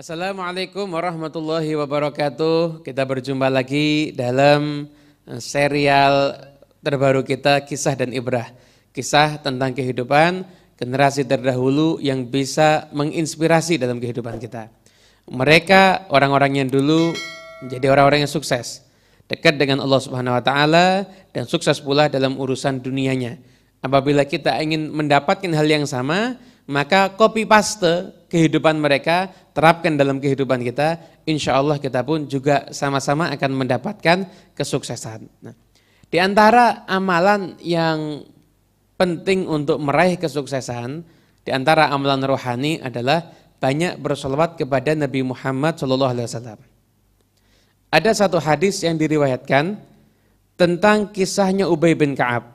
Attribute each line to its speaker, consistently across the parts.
Speaker 1: Assalamualaikum warahmatullahi wabarakatuh. Kita berjumpa lagi dalam serial terbaru kita, Kisah dan Ibrah. Kisah tentang kehidupan generasi terdahulu yang bisa menginspirasi dalam kehidupan kita. Mereka orang-orang yang dulu menjadi orang-orang yang sukses, dekat dengan Allah Subhanahu wa taala dan sukses pula dalam urusan dunianya. Apabila kita ingin mendapatkan hal yang sama, maka copy paste kehidupan mereka, terapkan dalam kehidupan kita, insya Allah kita pun juga sama-sama akan mendapatkan kesuksesan. Nah, di antara amalan yang penting untuk meraih kesuksesan, di antara amalan rohani adalah banyak bersolawat kepada Nabi Muhammad SAW. Ada satu hadis yang diriwayatkan tentang kisahnya Ubay bin Ka'ab.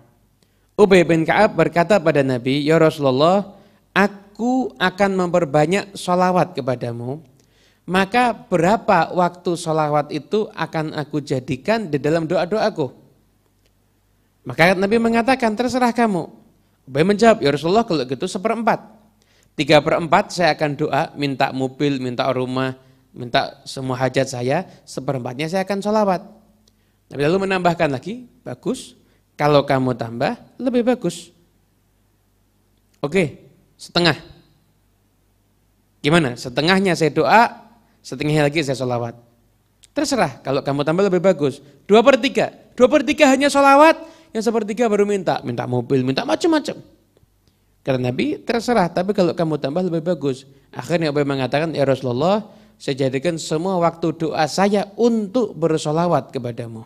Speaker 1: Ubay bin Ka'ab berkata pada Nabi, "Ya Rasulullah, aku akan memperbanyak sholawat kepadamu, maka berapa waktu sholawat itu akan aku jadikan di dalam doa-doaku?" Maka Nabi mengatakan, "Terserah kamu." Ubay menjawab, "Ya Rasulullah, kalau gitu 1/4. 3/4 saya akan doa, minta mobil, minta rumah, minta semua hajat saya, 1/4-nya saya akan sholawat." Nabi lalu menambahkan lagi, "Bagus, kalau kamu tambah lebih bagus." Oke. Setengah. Gimana? Setengahnya saya doa, setengahnya lagi saya sholawat. Terserah, kalau kamu tambah lebih bagus. 2/3. 2/3 hanya sholawat, yang 1/3 baru minta mobil, minta macam-macam. Kata Nabi, terserah, tapi kalau kamu tambah lebih bagus. Akhirnya Abu mengatakan, "Ya Rasulullah, saya jadikan semua waktu doa saya untuk bersholawat kepadamu."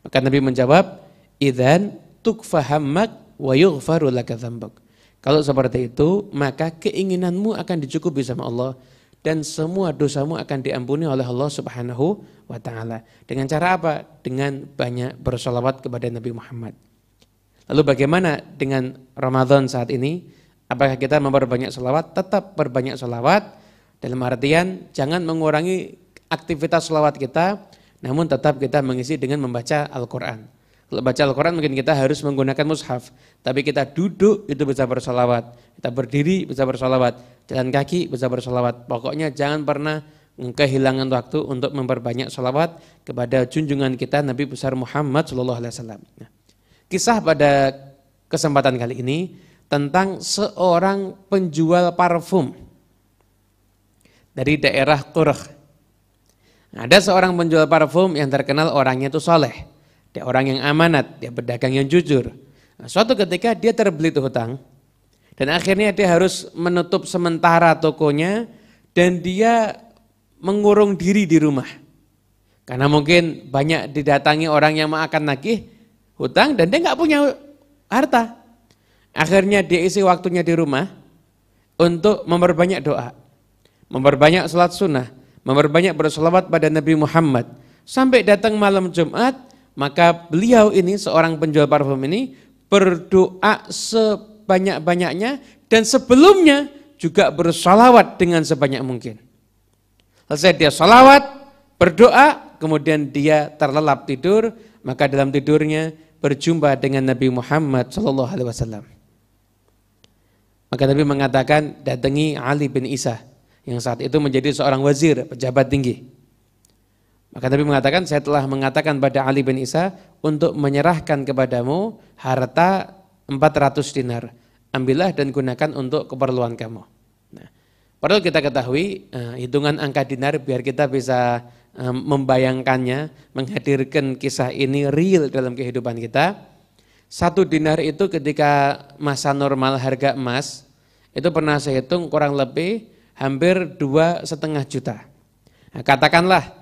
Speaker 1: Maka Nabi menjawab, "Idzan tukfa hammak wa yughfaru laka dzambuk." Kalau seperti itu, maka keinginanmu akan dicukupi sama Allah dan semua dosamu akan diampuni oleh Allah Subhanahu wa taala. Dengan cara apa? Dengan banyak bersolawat kepada Nabi Muhammad. Lalu bagaimana dengan Ramadan saat ini? Apakah kita memperbanyak solawat? Tetap berbanyak solawat, dalam artian jangan mengurangi aktivitas solawat kita, namun tetap kita mengisi dengan membaca Al-Quran. Kalau baca Al-Quran mungkin kita harus menggunakan mushaf, tapi kita duduk itu bisa bersolawat, kita berdiri bisa bersolawat, jalan kaki bisa bersolawat. Pokoknya jangan pernah kehilangan waktu untuk memperbanyak solawat kepada junjungan kita Nabi besar Muhammad SAW. Nah, kisah pada kesempatan kali ini tentang seorang penjual parfum dari daerah Qurh. Nah, ada seorang penjual parfum yang terkenal orangnya itu soleh. Dia orang yang amanat, dia pedagang yang jujur. Nah, suatu ketika dia terbelit hutang dan akhirnya dia harus menutup sementara tokonya dan dia mengurung diri di rumah. Karena mungkin banyak didatangi orang yang akan nagih hutang dan dia nggak punya harta. Akhirnya dia isi waktunya di rumah untuk memperbanyak doa, memperbanyak salat sunnah, memperbanyak berselawat pada Nabi Muhammad. Sampai datang malam Jumat, maka beliau ini, seorang penjual parfum ini, berdoa sebanyak-banyaknya dan sebelumnya juga bersolawat dengan sebanyak mungkin. Selesai dia solawat, berdoa, kemudian dia terlelap tidur, maka dalam tidurnya berjumpa dengan Nabi Muhammad SAW. Maka Nabi mengatakan, datangi Ali bin Isa, yang saat itu menjadi seorang wazir, pejabat tinggi. Maka Nabi mengatakan, saya telah mengatakan pada Ali bin Isa untuk menyerahkan kepadamu harta 400 dinar. Ambillah dan gunakan untuk keperluan kamu. Nah, perlu kita ketahui hitungan angka dinar biar kita bisa membayangkannya, menghadirkan kisah ini real dalam kehidupan kita. 1 dinar itu ketika masa normal harga emas, itu pernah saya hitung kurang lebih hampir 2,5 juta. Nah, katakanlah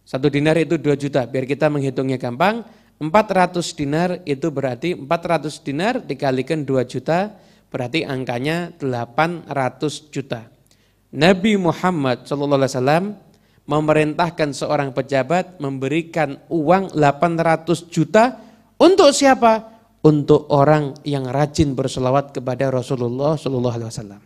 Speaker 1: 1 dinar itu 2 juta, biar kita menghitungnya gampang, 400 dinar itu berarti 400 dinar dikalikan 2 juta, berarti angkanya 800 juta. Nabi Muhammad SAW memerintahkan seorang pejabat memberikan uang 800 juta untuk siapa? Untuk orang yang rajin berselawat kepada Rasulullah SAW.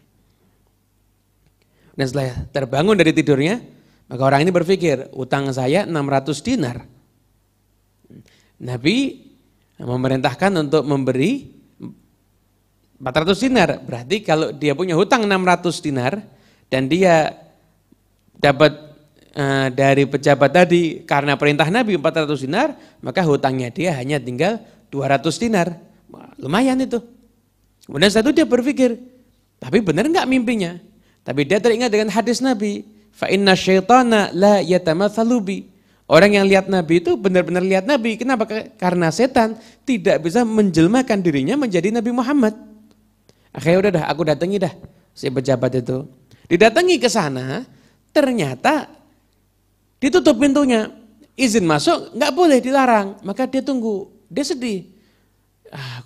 Speaker 1: Dan setelah terbangun dari tidurnya, maka orang ini berpikir, utang saya 600 dinar. Nabi memerintahkan untuk memberi 400 dinar. Berarti kalau dia punya hutang 600 dinar dan dia dapat dari pejabat tadi karena perintah Nabi 400 dinar, maka hutangnya dia hanya tinggal 200 dinar. Wah, lumayan itu. Kemudian setelah itu dia berpikir, tapi benar enggak mimpinya? Tapi dia teringat dengan hadis Nabi, fa inna syaitana la yatamatsalu bi. Orang yang lihat Nabi itu benar-benar lihat Nabi. Kenapa? Karena setan tidak bisa menjelmakan dirinya menjadi Nabi Muhammad. Akhirnya udah dah, aku datangi dah si pejabat itu. Didatangi ke sana, ternyata ditutup pintunya. Izin masuk nggak boleh, dilarang. Maka dia tunggu, dia sedih.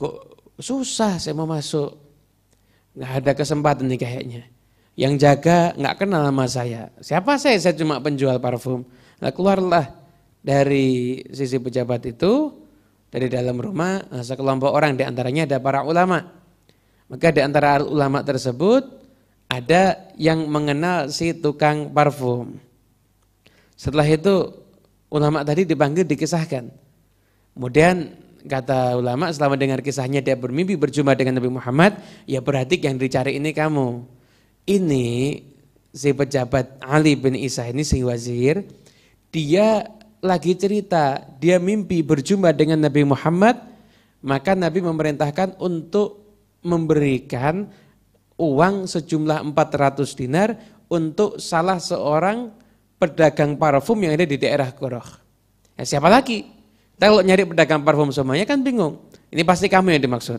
Speaker 1: Kok susah saya mau masuk. Nggak ada kesempatan nih kayaknya. Yang jaga nggak kenal sama saya. Siapa saya? Saya cuma penjual parfum. Nah, keluarlah dari sisi pejabat itu, dari dalam rumah, sekelompok orang, di antaranya ada para ulama. Maka di antara ulama tersebut ada yang mengenal si tukang parfum. Setelah itu ulama tadi dipanggil, dikisahkan. Kemudian kata ulama, setelah mendengar kisahnya dia bermimpi berjumpa dengan Nabi Muhammad, ya berarti yang dicari ini kamu. Ini si pejabat Ali bin Isa ini, si wazir, dia lagi cerita, dia mimpi berjumpa dengan Nabi Muhammad, maka Nabi memerintahkan untuk memberikan uang sejumlah 400 dinar untuk salah seorang pedagang parfum yang ada di daerah Qurah. Ya, siapa lagi? Kita kalau nyari pedagang parfum semuanya kan bingung. Ini pasti kamu yang dimaksud.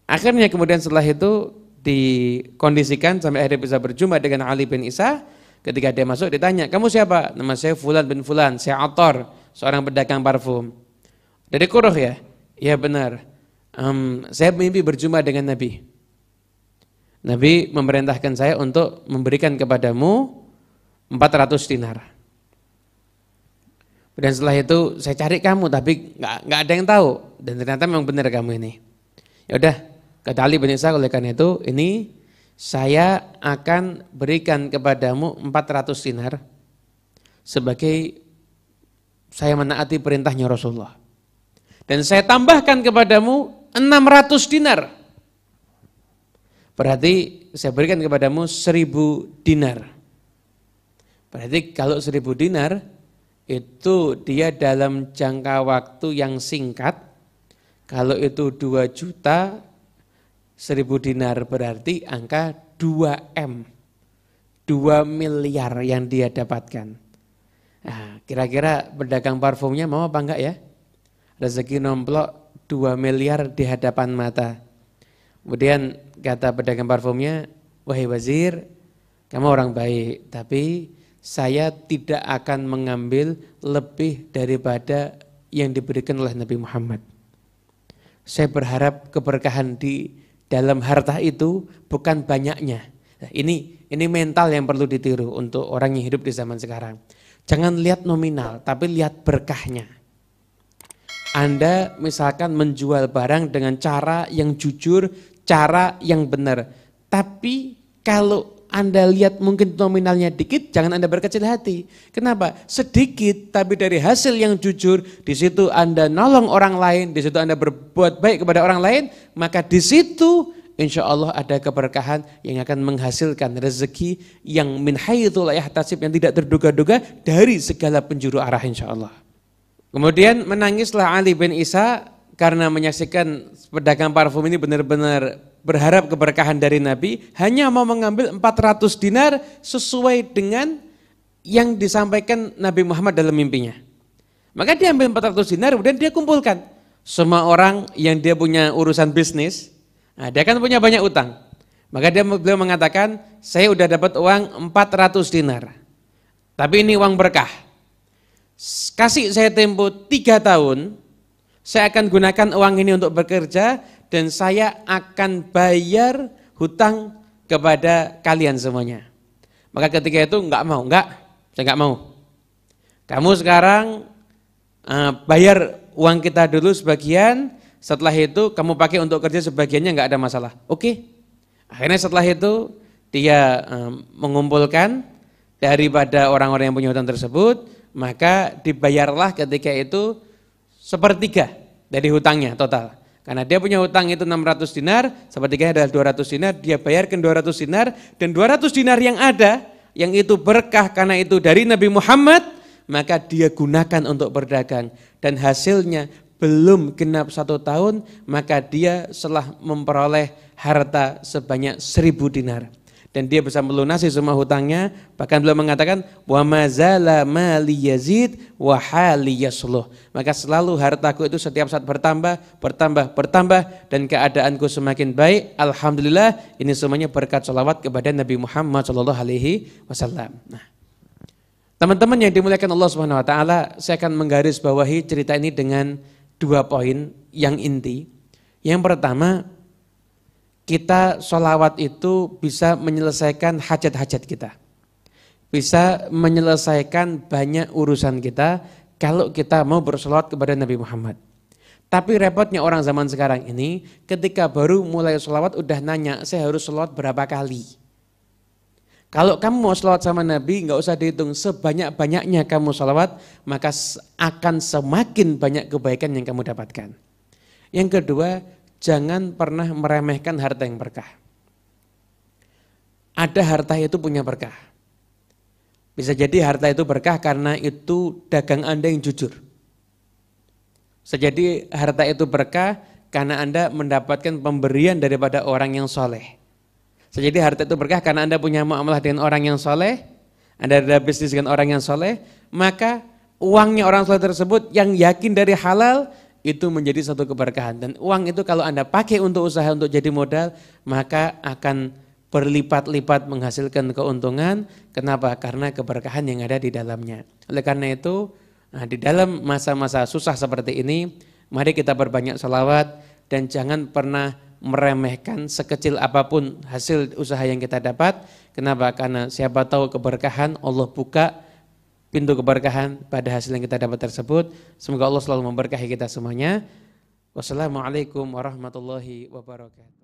Speaker 1: Akhirnya kemudian setelah itu dikondisikan sampai akhirnya bisa berjumpa dengan Ali bin Isa. Ketika dia masuk ditanya, kamu siapa? Nama saya Fulan bin Fulan, saya Athar, seorang pedagang parfum. Dari Qurah ya? Ya benar. Saya mimpi berjumpa dengan Nabi. Nabi memerintahkan saya untuk memberikan kepadamu 400 dinar. Dan setelah itu saya cari kamu, tapi nggak ada yang tahu. Dan ternyata memang benar kamu ini. Ya udah, kata Ali bin Isa, oleh karena itu ini saya akan berikan kepadamu 400 dinar sebagai saya menaati perintahnya Rasulullah. Dan saya tambahkan kepadamu 600 dinar. Berarti saya berikan kepadamu 1000 dinar. Berarti kalau 1000 dinar itu dia dalam jangka waktu yang singkat. Kalau itu 2 juta, 1000 dinar berarti angka 2M, 2 miliar yang dia dapatkan. Nah, kira-kira pedagang parfumnya mau apa enggak ya? Rezeki nomplok 2 miliar di hadapan mata. Kemudian kata pedagang parfumnya, wahai wazir, kamu orang baik, tapi saya tidak akan mengambil lebih daripada yang diberikan oleh Nabi Muhammad. Saya berharap keberkahan di dalam harta itu bukan banyaknya. Nah, ini mental yang perlu ditiru untuk orang yang hidup di zaman sekarang. Jangan lihat nominal, tapi lihat berkahnya. Anda misalkan menjual barang dengan cara yang jujur, cara yang benar. Tapi kalau Anda lihat mungkin nominalnya dikit, jangan Anda berkecil hati. Kenapa? Sedikit, tapi dari hasil yang jujur, di situ Anda nolong orang lain, di situ Anda berbuat baik kepada orang lain, maka di situ insya Allah ada keberkahan yang akan menghasilkan rezeki yang min haitsu la yahtasib, yang tidak terduga-duga dari segala penjuru arah insya Allah. Kemudian menangislah Ali bin Isa karena menyaksikan pedagang parfum ini benar-benar berharap keberkahan dari Nabi, hanya mau mengambil 400 dinar sesuai dengan yang disampaikan Nabi Muhammad dalam mimpinya. Maka dia ambil 400 dinar, kemudian dia kumpulkan semua orang yang dia punya urusan bisnis. Nah, dia kan punya banyak utang. Maka beliau mengatakan, saya udah dapat uang 400 dinar. Tapi ini uang berkah. Kasih saya tempo 3 tahun, saya akan gunakan uang ini untuk bekerja dan saya akan bayar hutang kepada kalian semuanya. Maka ketika itu saya enggak mau. Kamu sekarang bayar uang kita dulu sebagian, setelah itu kamu pakai untuk kerja sebagiannya, enggak ada masalah. Oke. Akhirnya setelah itu dia mengumpulkan daripada orang-orang yang punya hutang tersebut, maka dibayarlah ketika itu 1/3 dari hutangnya total. Karena dia punya hutang itu 600 dinar, 1/3 adalah 200 dinar, dia bayarkan 200 dinar, dan 200 dinar yang ada, yang itu berkah karena itu dari Nabi Muhammad, maka dia gunakan untuk berdagang. Dan hasilnya belum genap 1 tahun, maka dia telah memperoleh harta sebanyak 1000 dinar. Dan dia bisa melunasi semua hutangnya, bahkan beliau mengatakan wa mazala mali yazid wa hali yasluh. Maka selalu hartaku itu setiap saat bertambah dan keadaanku semakin baik. Alhamdulillah, ini semuanya berkat sholawat kepada Nabi Muhammad sallallahu alaihi wasallam. Nah, teman-teman yang dimuliakan Allah Subhanahu wa taala, saya akan menggarisbawahi cerita ini dengan 2 poin yang inti. Yang pertama, kita sholawat itu bisa menyelesaikan hajat-hajat kita. Bisa menyelesaikan banyak urusan kita kalau kita mau bersolawat kepada Nabi Muhammad. Tapi repotnya orang zaman sekarang ini, ketika baru mulai sholawat udah nanya, saya harus sholawat berapa kali? Kalau kamu mau sholawat sama Nabi, nggak usah dihitung, sebanyak-banyaknya kamu sholawat, maka akan semakin banyak kebaikan yang kamu dapatkan. Yang kedua, jangan pernah meremehkan harta yang berkah. Ada harta itu punya berkah. Bisa jadi harta itu berkah karena itu dagang Anda yang jujur. Bisa jadi harta itu berkah karena Anda mendapatkan pemberian daripada orang yang soleh. Bisa jadi harta itu berkah karena Anda punya muamalah dengan orang yang soleh, Anda ada bisnis dengan orang yang soleh, maka uangnya orang soleh tersebut yang yakin dari halal, itu menjadi satu keberkahan. Dan uang itu kalau Anda pakai untuk usaha, untuk jadi modal, maka akan berlipat-lipat menghasilkan keuntungan. Kenapa? Karena keberkahan yang ada di dalamnya. Oleh karena itu, di dalam masa-masa susah seperti ini, mari kita berbanyak sholawat dan jangan pernah meremehkan sekecil apapun hasil usaha yang kita dapat. Kenapa? Karena siapa tahu keberkahan, Allah buka pintu keberkahan pada hasil yang kita dapat tersebut. Semoga Allah selalu memberkahi kita semuanya. Wassalamualaikum warahmatullahi wabarakatuh.